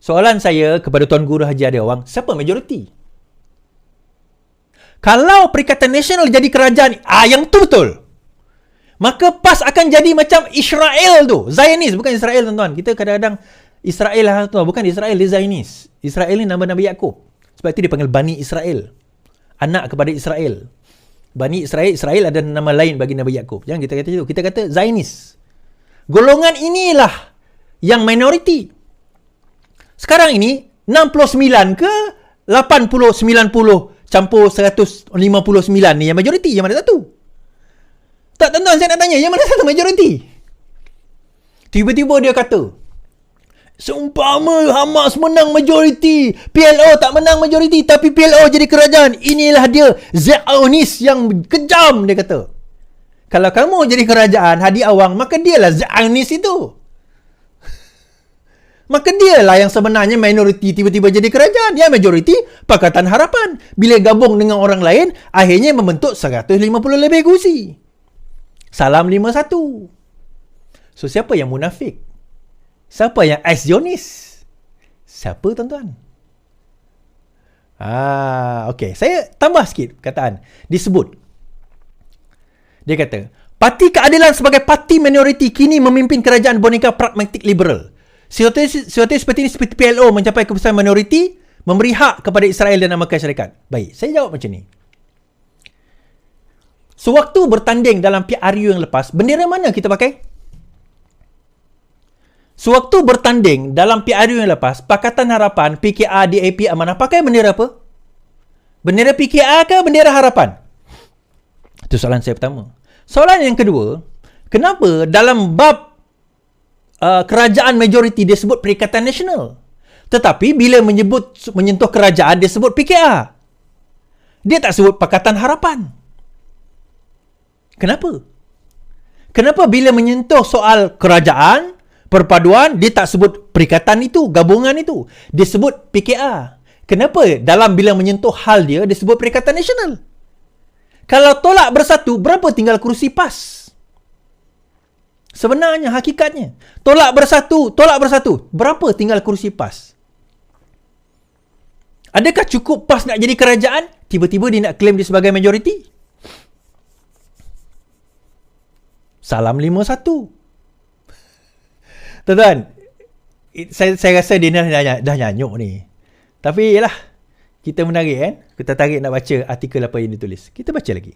Soalan saya kepada Tuan Guru Haji Adi Awang, siapa majoriti? Kalau Perikatan Nasional jadi kerajaan, yang tu betul. Maka PAS akan jadi macam Israel tu. Zionis, bukan Israel tuan-tuan. Kita kadang-kadang Israel lah tuan, bukan Israel, dia Zionis. Israel ni nama Nabi Yaakob. Sebab itu dipanggil Bani Israel. Anak kepada Israel. Bani Israel, Israel ada nama lain bagi Nabi Yaakob. Jangan kita kata itu. Kita kata Zionis. Golongan inilah yang minoriti. Sekarang ini 69 ke 80, 90 campur 159 ni yang majoriti, yang mana satu? Tak, tuan-tuan, saya nak tanya, yang mana satu majoriti? Tiba-tiba dia kata, seumpama Hamas menang majoriti, PLO tak menang majoriti, tapi PLO jadi kerajaan, inilah dia Zionis yang kejam, dia kata. Kalau kamu jadi kerajaan, Hadi Awang, maka dialah Zionis itu. Maka dialah yang sebenarnya minoriti tiba-tiba jadi kerajaan. Yang majoriti Pakatan Harapan. Bila gabung dengan orang lain, akhirnya membentuk 150 lebih kursi. Salam 51. So, siapa yang munafik? Siapa yang Zionis? Siapa, tuan-tuan? Okey. Saya tambah sikit kataan. Disebut. Dia kata, Parti Keadilan sebagai parti minoriti kini memimpin kerajaan boneka pragmatik liberal. Situasi seperti ini seperti PLO mencapai kebesaran minoriti, memberi hak kepada Israel dan Amerika Syarikat. Baik, saya jawab macam ni. Sewaktu bertanding dalam PRU yang lepas, bendera mana kita pakai? Sewaktu bertanding dalam PRU yang lepas, Pakatan Harapan, PKR, DAP, Amanah, pakai bendera apa? Bendera PKR ke bendera Harapan? Itu soalan saya pertama. Soalan yang kedua, kenapa dalam bab kerajaan majoriti dia sebut Perikatan Nasional, tetapi bila menyentuh kerajaan dia sebut PKR, dia tak sebut Pakatan Harapan? Kenapa? Kenapa bila menyentuh soal kerajaan, perpaduan, dia tak sebut perikatan itu, gabungan itu, dia sebut PKR? Kenapa dalam bila menyentuh hal dia sebut Perikatan Nasional? Kalau tolak bersatu, berapa tinggal kerusi PAS? Sebenarnya, hakikatnya. Tolak bersatu. Berapa tinggal kerusi PAS? Adakah cukup PAS nak jadi kerajaan? Tiba-tiba dia nak claim dia sebagai majoriti? Salam 51. Tuan-tuan, saya rasa dia dah nyanyuk ni. Tapi yalah, kita menarik kan? Kita tarik nak baca artikel apa yang ditulis. Kita baca lagi.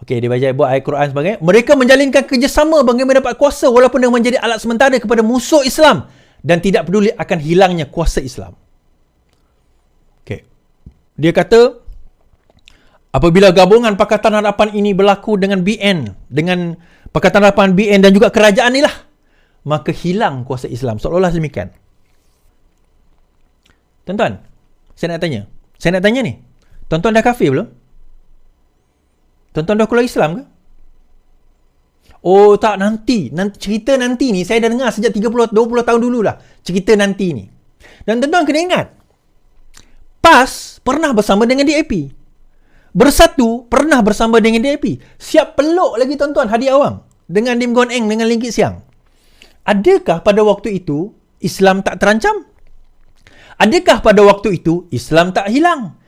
Okey, dia baca buat ayat Quran sebagai mereka menjalinkan kerjasama bagi mendapat kuasa walaupun dengan menjadi alat sementara kepada musuh Islam dan tidak peduli akan hilangnya kuasa Islam. Okey. Dia kata apabila gabungan Pakatan Harapan ini berlaku dengan BN, dengan Pakatan Harapan BN dan juga kerajaan inilah, maka hilang kuasa Islam. Seolah-olah demikian. Tuan-tuan, saya nak tanya ni. Tuan-tuan dah kafir belum? Tuan-tuan dah keluar Islam ke? Oh tak, nanti cerita nanti ni saya dah dengar sejak 30-20 tahun dulu lah. Cerita nanti ni. Dan tuan-tuan kena ingat, PAS pernah bersama dengan DAP. Bersatu pernah bersama dengan DAP. Siap peluk lagi tuan-tuan Hadi Awang dengan Lim Guan Eng dengan Lim Kit Siang. Adakah pada waktu itu Islam tak terancam? Adakah pada waktu itu Islam tak hilang?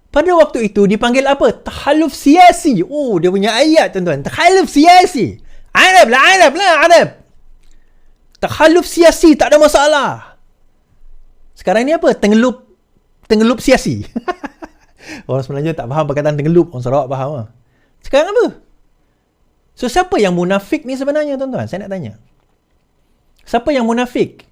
Pada waktu itu dipanggil apa? Takhaluf siasi. Oh, dia punya ayat tuan-tuan. Takhaluf siasi. Arab. Takhaluf siasi, tak ada masalah. Sekarang ni apa? Tenggelup siasi. Orang Melayu tak faham perkataan tenggelup. Orang Sarawak faham lah. Sekarang apa? So, siapa yang munafik ni sebenarnya tuan-tuan? Saya nak tanya. Siapa yang munafik?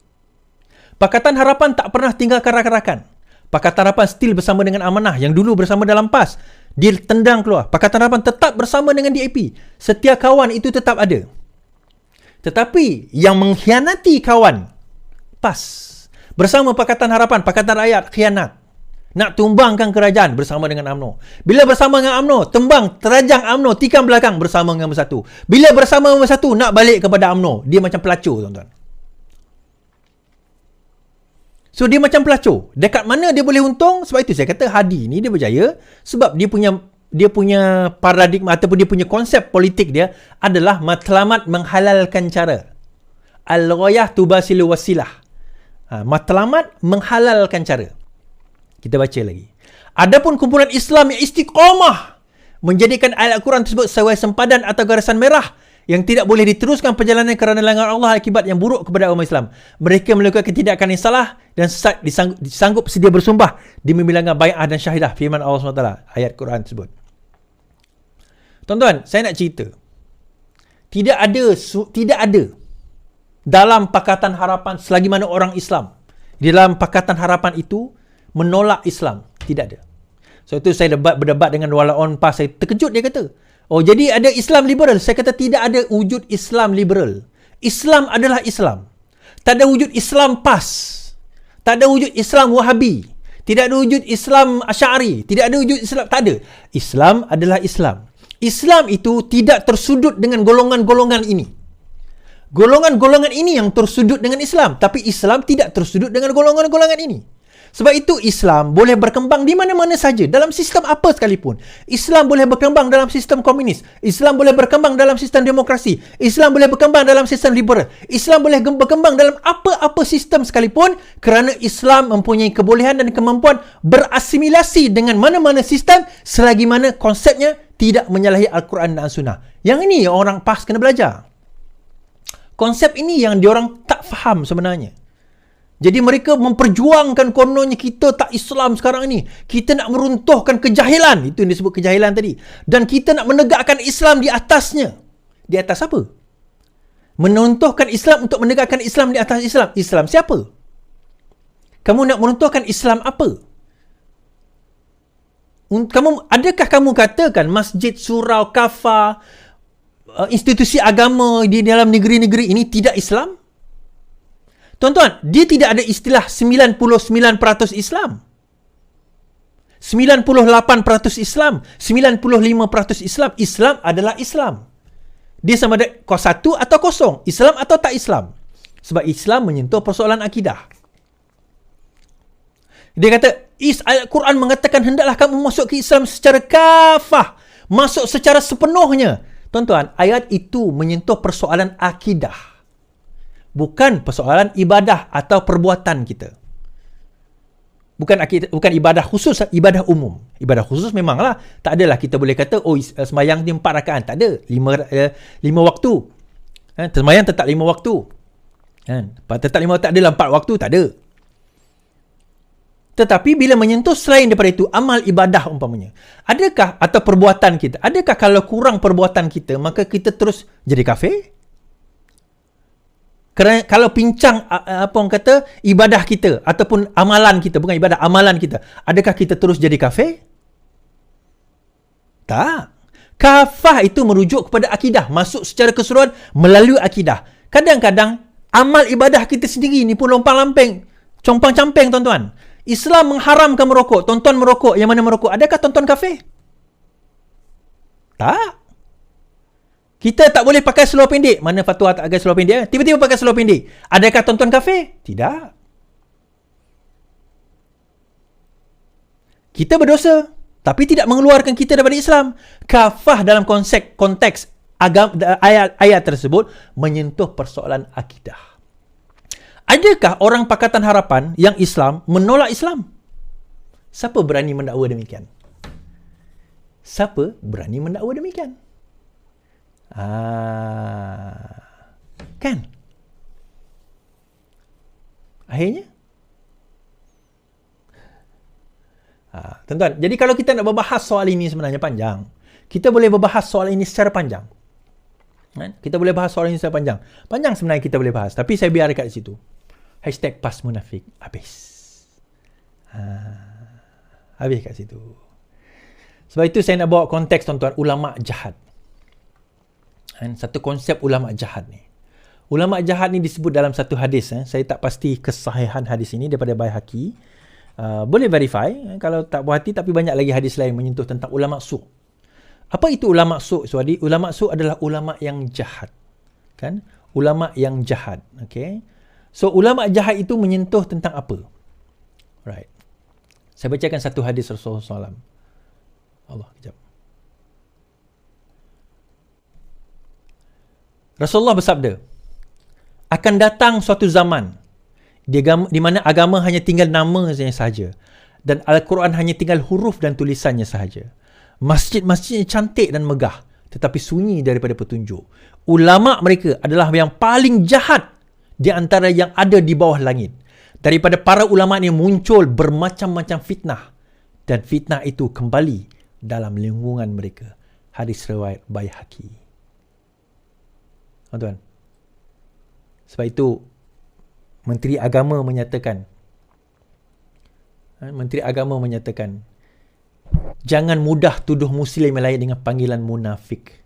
Pakatan Harapan tak pernah tinggalkan rakan-rakan. Pakatan Harapan still bersama dengan Amanah yang dulu bersama dalam PAS. Dia tendang keluar. Pakatan Harapan tetap bersama dengan DAP. Setia kawan itu tetap ada. Tetapi yang mengkhianati kawan PAS bersama Pakatan Harapan, Pakatan Rakyat khianat. Nak tumbangkan kerajaan bersama dengan UMNO. Bila bersama dengan UMNO, tembang, terajang UMNO, tikam belakang bersama dengan Bersatu. Bila bersama dengan Bersatu, nak balik kepada UMNO. Dia macam pelacur, tuan-tuan. So, dia macam pelacur. Dekat mana dia boleh untung? Sebab itu saya kata Hadi ni dia berjaya sebab dia punya paradigma ataupun dia punya konsep politik dia adalah matlamat menghalalkan cara. Al-ghayah tubasilu wasilah. Matlamat menghalalkan cara. Kita baca lagi. Adapun kumpulan Islam yang istiqamah menjadikan ayat Al-Quran tersebut sebagai sempadan atau garisan merah yang tidak boleh diteruskan perjalanan kerana langgar Allah akibat yang buruk kepada umat Islam. Mereka melakukan ketindakan yang salah dan sesat disanggup sedia bersumpah demi bilangan bai'ah dan syahidah, firman Allah SWT, ayat Quran tersebut. Tuan-tuan, saya nak cerita. Tidak ada dalam Pakatan Harapan selagi mana orang Islam di dalam Pakatan Harapan itu menolak Islam. Tidak ada. So itu saya berdebat dengan Wala On PAS. Saya terkejut, dia kata, oh jadi ada Islam liberal. Saya kata tidak ada wujud Islam liberal. Islam adalah Islam. Tak ada wujud Islam PAS. Tak ada wujud Islam Wahabi. Tidak ada wujud Islam Asy'ari. Tidak ada wujud Islam. Tak ada. Islam adalah Islam. Islam itu tidak tersudut dengan golongan-golongan ini. Golongan-golongan ini yang tersudut dengan Islam. Tapi Islam tidak tersudut dengan golongan-golongan ini. Sebab itu Islam boleh berkembang di mana-mana saja, dalam sistem apa sekalipun. Islam boleh berkembang dalam sistem komunis. Islam boleh berkembang dalam sistem demokrasi. Islam boleh berkembang dalam sistem liberal. Islam boleh berkembang dalam apa-apa sistem sekalipun, kerana Islam mempunyai kebolehan dan kemampuan berasimilasi dengan mana-mana sistem selagi mana konsepnya tidak menyalahi Al-Quran dan Sunnah. Yang ini orang PAS kena belajar. Konsep ini yang diorang tak faham sebenarnya. Jadi mereka memperjuangkan kononnya kita tak Islam sekarang ini. Kita nak meruntuhkan kejahilan. Itu yang disebut kejahilan tadi. Dan kita nak menegakkan Islam di atasnya. Di atas apa? Menuntuhkan Islam untuk menegakkan Islam di atas Islam. Islam siapa? Kamu nak meruntuhkan Islam apa? Adakah kamu katakan masjid, surau, kafah, institusi agama di dalam negeri-negeri ini tidak Islam? Tuan-tuan, dia tidak ada istilah 99% Islam. 98% Islam. 95% Islam. Islam adalah Islam. Dia sama ada kau satu atau kosong. Islam atau tak Islam. Sebab Islam menyentuh persoalan akidah. Dia kata, Al-Quran mengatakan hendaklah kamu masuk ke Islam secara kafah. Masuk secara sepenuhnya. Tuan-tuan, ayat itu menyentuh persoalan akidah. Bukan persoalan ibadah atau perbuatan kita. Bukan ibadah khusus, ibadah umum. Ibadah khusus memanglah, tak adalah kita boleh kata, oh semayang dia 4 rakaat. Tak ada. 5 waktu. Semayang tetap 5 waktu. Tetap 5 waktu, tak adalah 4 waktu, tak ada. Tetapi bila menyentuh selain daripada itu, amal ibadah umpamanya. Adakah, atau perbuatan kita, adakah kalau kurang perbuatan kita, maka kita terus jadi kafir? Kerana kalau pincang apa orang kata ibadah kita ataupun amalan kita, bukan ibadah, amalan kita, adakah kita terus jadi kafir? Tak. Kafah itu merujuk kepada akidah, masuk secara keseluruhan melalui akidah. Kadang-kadang amal ibadah kita sendiri ni pun lompang-lamping, compang-camping, tuan-tuan. Islam mengharamkan merokok, tuan-tuan merokok, yang mana merokok? Adakah tuan-tuan kafir? Tak. Kita tak boleh pakai seluar pendek. Mana fatwa tak pakai seluar pendek? Tiba-tiba pakai seluar pendek. Adakah tuan-tuan kafir? Tidak. Kita berdosa, tapi tidak mengeluarkan kita daripada Islam. Kafah dalam konteks ayat tersebut menyentuh persoalan akidah. Adakah orang Pakatan Harapan yang Islam menolak Islam? Siapa berani mendakwa demikian? Siapa berani mendakwa demikian? Kan? Akhirnya tuan-tuan, jadi kalau kita nak berbahas soal ini sebenarnya panjang. Kita boleh berbahas soal ini secara panjang. Kita boleh bahas soal ini secara panjang. Panjang sebenarnya kita boleh bahas, tapi saya biar dekat situ. #PasMunafik habis. Habis kat situ. Sebab itu saya nak bawa konteks, tuan-tuan, ulama jahat. Satu konsep ulama jahat ni. Ulama jahat ni disebut dalam satu hadis. Saya tak pasti kesahihan hadis ini daripada Baihaqi. Boleh verify kalau tak puas hati, tapi banyak lagi hadis lain menyentuh tentang ulama su'. Apa itu ulama su'? Suadi, ulama su' adalah ulama yang jahat. Kan? Ulama yang jahat. Okay? So ulama jahat itu menyentuh tentang apa? Right. Saya bacakan satu hadis Rasulullah SAW. Allah, kejap. Rasulullah bersabda, akan datang suatu zaman Di mana agama hanya tinggal namanya sahaja. Dan Al-Quran hanya tinggal huruf dan tulisannya sahaja. Masjid-masjidnya cantik dan megah, tetapi sunyi daripada petunjuk. Ulama mereka adalah yang paling jahat di antara yang ada di bawah langit. Daripada para ulama ini muncul bermacam-macam fitnah. Dan fitnah itu kembali dalam lingkungan mereka. Hadis riwayat Baihaqi. Tuan-tuan. Sebab itu Menteri Agama menyatakan, jangan mudah tuduh Muslim lain dengan panggilan munafik.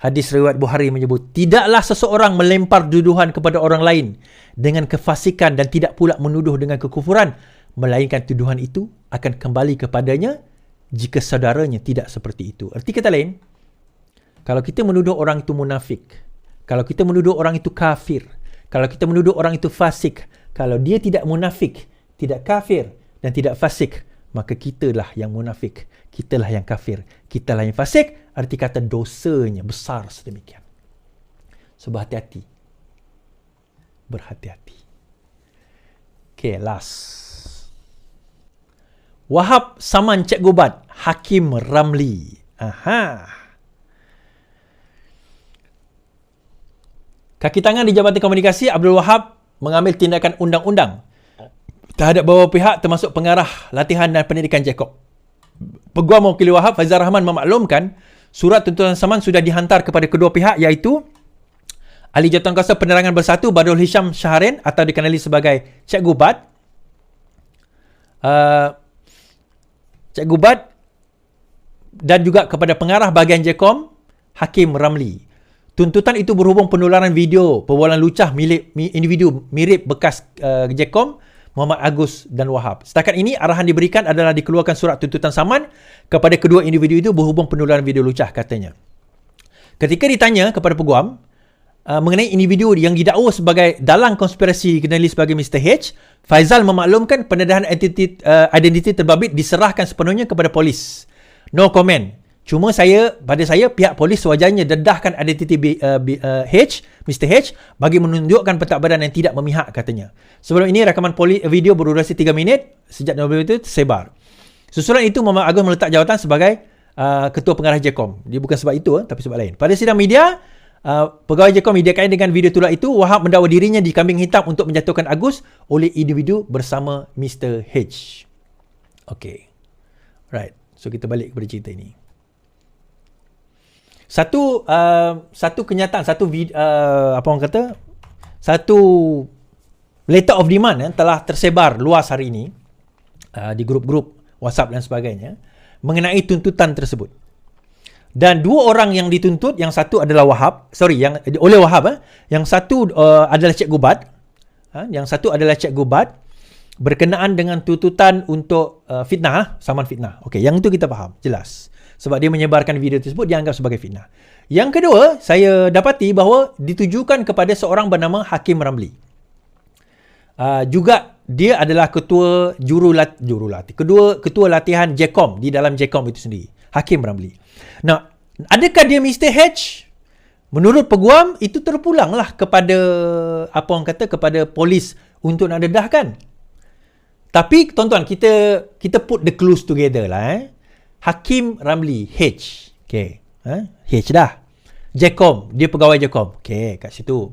Hadis riwayat Bukhari menyebut, tidaklah seseorang melempar tuduhan kepada orang lain dengan kefasikan dan tidak pula menuduh dengan kekufuran, melainkan tuduhan itu akan kembali kepadanya jika saudaranya tidak seperti itu. Arti kata lain, kalau kita menuduh orang itu munafik, kalau kita menuduh orang itu kafir, kalau kita menuduh orang itu fasik, kalau dia tidak munafik, tidak kafir dan tidak fasik, maka kitalah yang munafik, kitalah yang kafir, kitalah yang fasik. Arti kata dosanya besar sedemikian. So berhati-hati. Berhati-hati. Okay, last. Wahab saman Cikgu Bat Hakim Ramli. Kaki tangan di Jabatan Komunikasi, Abdul Wahab mengambil tindakan undang-undang terhadap beberapa pihak termasuk pengarah latihan dan pendidikan Jacob. Peguam Mewakili Wahab Faizal Rahman memaklumkan surat tuntutan saman sudah dihantar kepada kedua pihak, iaitu Ahli Jawatankuasa Penerangan Bersatu Badrul Hisham Syaharin atau dikenali sebagai Cikgu Bat, Cikgu Bat, dan juga kepada pengarah bahagian Jekom Hakim Ramli. Tuntutan itu berhubung penularan video perbualan lucah milik individu mirip bekas Jekom Muhammad Agus dan Wahab. Setakat ini arahan diberikan adalah dikeluarkan surat tuntutan saman kepada kedua individu itu berhubung penularan video lucah, katanya. Ketika ditanya kepada peguam mengenai individu yang didakwa sebagai dalang konspirasi dikenali sebagai Mr. H, Faizal memaklumkan pendedahan identiti terbabit diserahkan sepenuhnya kepada polis. No comment. Cuma pada saya pihak polis sewajarnya dedahkan identiti Mr. H bagi menunjukkan pentadbiran yang tidak memihak, katanya. Sebelum ini rakaman video berdurasi 3 minit sejak November itu tersebar. Susulan itu Muhammad Agus meletak jawatan sebagai Ketua Pengarah Jekom. Dia bukan sebab itu, tapi sebab lain. Pada sidang media, pegawai Jekom dikaitkan dengan video tular itu, Wahab mendakwa dirinya dikambing hitam untuk menjatuhkan Agus oleh individu bersama Mr. H. Okay. Right. So kita balik kepada cerita ini. Satu kenyataan, satu letter of demand telah tersebar luas hari ini di grup-grup WhatsApp dan sebagainya mengenai tuntutan tersebut. Dan dua orang yang dituntut, yang satu adalah oleh Wahab, yang satu adalah Cikgu Bat, berkenaan dengan tuntutan untuk fitnah, saman fitnah. Okey, yang itu kita faham, jelas. Sebab dia menyebarkan video tersebut dianggap sebagai fitnah. Yang kedua, saya dapati bahawa ditujukan kepada seorang bernama Hakim Ramli. Juga dia adalah ketua ketua latihan Jekom di dalam Jekom itu sendiri, Hakim Ramli. Nah, adakah dia Mr. H? Menurut peguam itu terpulanglah kepada kepada polis untuk nak dedahkan. Tapi tuan-tuan, kita put the clues together lah. Hakim Ramli H. Okay. H dah. Jekom, dia pegawai Jekom. Okay, kat situ.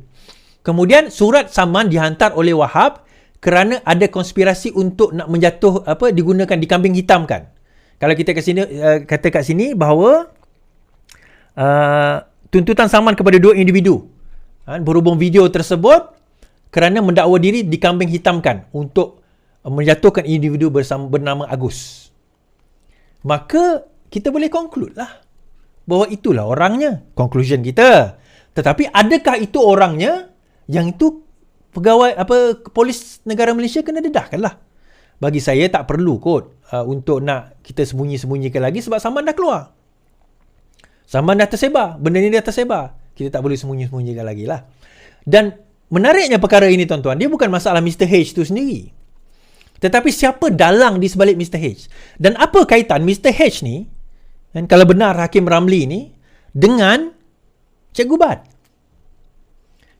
Kemudian surat saman dihantar oleh Wahab kerana ada konspirasi untuk nak digunakan, dikambing hitamkan. Kalau kita kata kat sini bahawa tuntutan saman kepada dua individu berhubung video tersebut kerana mendakwa diri dikambing hitamkan untuk menjatuhkan individu bernama Agus. Maka kita boleh conclude lah bahawa itulah orangnya. Conclusion kita. Tetapi adakah itu orangnya? Yang itu pegawai polis negara Malaysia kena dedahkan lah. Bagi saya tak perlu kot untuk nak kita sembunyi-sembunyikan lagi sebab saman dah keluar. Saman dah tersebar. Benda ni dah tersebar. Kita tak boleh sembunyi-sembunyikan lagi lah. Dan menariknya perkara ini tuan-tuan, dia bukan masalah Mr. H tu sendiri. Tetapi siapa dalang di sebalik Mr. H? Dan apa kaitan Mr. H ni, dan kalau benar Hakim Ramli ni, dengan Cikgu Bat?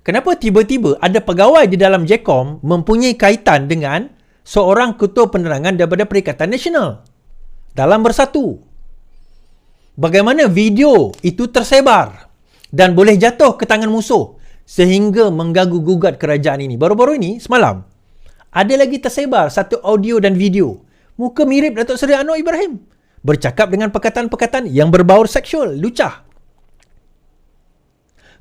Kenapa tiba-tiba ada pegawai di dalam JECOM mempunyai kaitan dengan seorang ketua penerangan daripada Perikatan Nasional dalam bersatu? Bagaimana video itu tersebar dan boleh jatuh ke tangan musuh sehingga mengganggu-gugat kerajaan ini. Baru-baru ini, semalam, ada lagi tersebar satu audio dan video. Muka mirip Datuk Seri Anwar Ibrahim. Bercakap dengan perkataan-perkataan yang berbaur seksual, lucah.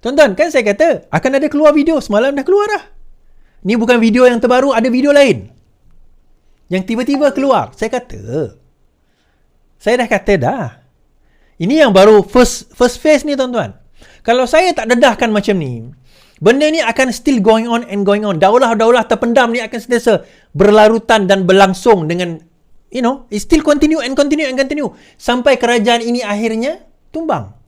Tuan-tuan, kan saya kata akan ada keluar video. Semalam dah keluar dah. Ni bukan video yang terbaru, ada video lain yang tiba-tiba keluar. Saya dah kata dah. Ini yang baru first phase ni, tuan-tuan. Kalau saya tak dedahkan macam ni, benda ni akan still going on and going on. Daulah-daulah terpendam ni akan sentiasa berlarutan dan berlangsung dengan, it still continue and continue and continue. Sampai kerajaan ini akhirnya tumbang.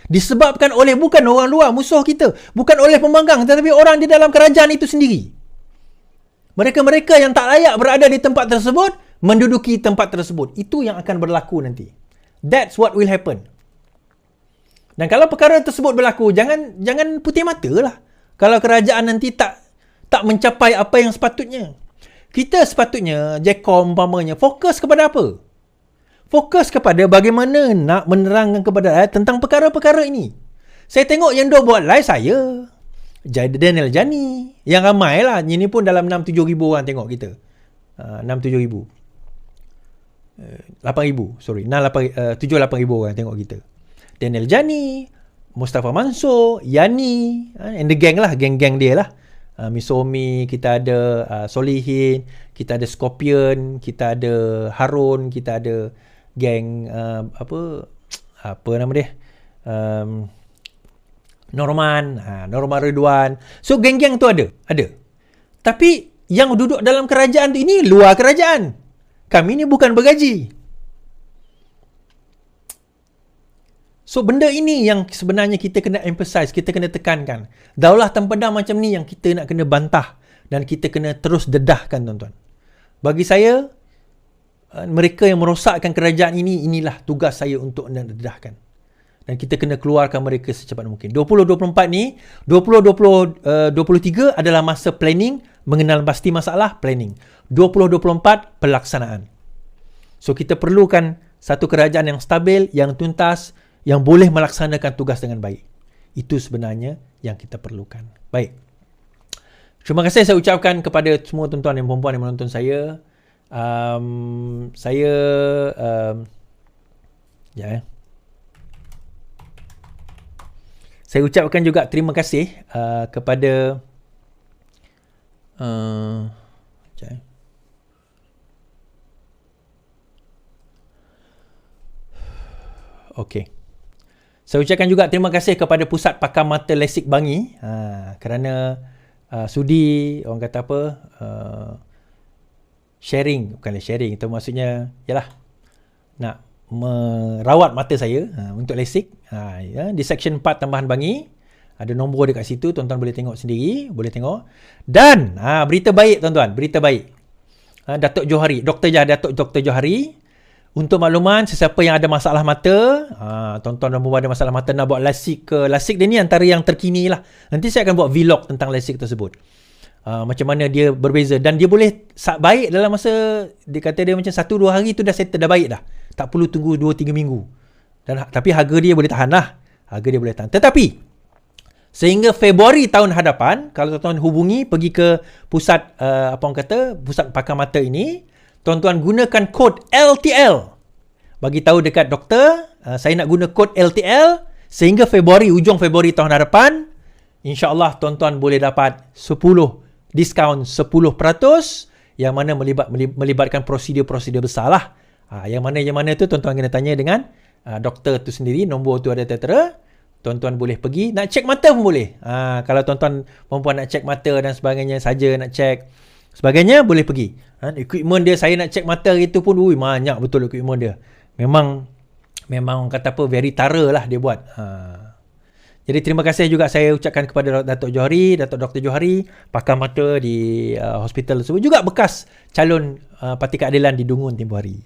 Disebabkan oleh bukan orang luar, musuh kita. Bukan oleh pembangkang, tetapi orang di dalam kerajaan itu sendiri. Mereka-mereka yang tak layak berada di tempat tersebut, menduduki tempat tersebut. Itu yang akan berlaku nanti. That's what will happen. Dan kalau perkara tersebut berlaku, jangan putih mata lah. Kalau kerajaan nanti tak mencapai apa yang sepatutnya. Kita sepatutnya, JECOM umpamanya, fokus kepada apa? Fokus kepada bagaimana nak menerangkan kepada rakyat tentang perkara-perkara ini. Saya tengok yang dia buat live saya, Daniel Jani, yang ramai lah. Ini pun dalam 6-7 ribu orang tengok kita. 6-7 ribu. 8 ribu, sorry. 7-8 ribu orang tengok kita. Daniel Jani, Mustafa Mansur, Yani, and the gang lah, geng-geng dia lah. Misomi, kita ada Solihin, kita ada Scorpion, kita ada Harun, kita ada geng apa nama dia? Norman Ridwan. So geng-geng tu ada. Tapi yang duduk dalam kerajaan tu ini luar kerajaan. Kami ni bukan bergaji. So benda ini yang sebenarnya kita kena emphasize, kita kena tekankan. Daulah tempedam macam ni yang kita nak kena bantah dan kita kena terus dedahkan, tuan-tuan. Bagi saya, mereka yang merosakkan kerajaan ini, inilah tugas saya untuk dedahkan. Dan kita kena keluarkan mereka secepat mungkin. 2024 ni, 2023 adalah masa planning, mengenal pasti masalah, planning. 2024 pelaksanaan. So kita perlukan satu kerajaan yang stabil, yang tuntas, yang boleh melaksanakan tugas dengan baik. Itu sebenarnya yang kita perlukan. Baik. Terima kasih saya ucapkan kepada semua tuan-tuan dan puan-puan yang menonton saya. Saya ucapkan juga terima kasih kepada Okey. Saya ucapkan juga terima kasih kepada Pusat Pakar Mata Lasik Bangi kerana sudi, orang kata apa, sharing, itu maksudnya ialah nak merawat mata saya untuk lasik. Di section 4 tambahan Bangi ada nombor dekat situ, tuan-tuan boleh tengok sendiri, boleh tengok. Dan berita baik, tuan-tuan, berita baik. Datuk Johari, Dr. Johari, untuk makluman sesiapa yang ada masalah mata, tuan-tuan dan puan ada masalah mata nak buat lasik ke, lasik dia ni antara yang terkini lah. Nanti saya akan buat vlog tentang lasik tersebut. Macam mana dia berbeza, dan dia boleh baik dalam masa, dia kata dia macam 1-2 hari tu dah settle, dah baik dah. Tak perlu tunggu 2-3 minggu. Tapi harga dia boleh tahan lah. Tetapi sehingga Februari tahun hadapan, kalau tuan-tuan hubungi, pergi ke pusat pusat pakar mata ini, tuan-tuan gunakan kod LTL. Bagi tahu dekat doktor, saya nak guna kod LTL sehingga ujung Februari tahun hadapan, insya-Allah tuan-tuan boleh dapat diskaun 10% yang mana melibatkan prosedur-prosedur besar lah. Yang mana tu tuan-tuan kena tanya dengan doktor tu sendiri, nombor tu ada tertera. Tuan-tuan boleh pergi, nak cek mata pun boleh. Kalau tuan-tuan perempuan nak cek mata dan sebagainya, saja nak cek sebagainya, boleh pergi. Equipment dia, saya nak cek mata itu pun, banyak betul equipment dia. Memang kata apa, very thorough lah dia buat. Jadi terima kasih juga saya ucapkan kepada Datuk Dr. Johari, pakar mata di hospital tersebut, juga bekas calon Parti Keadilan di Dungun tempoh hari.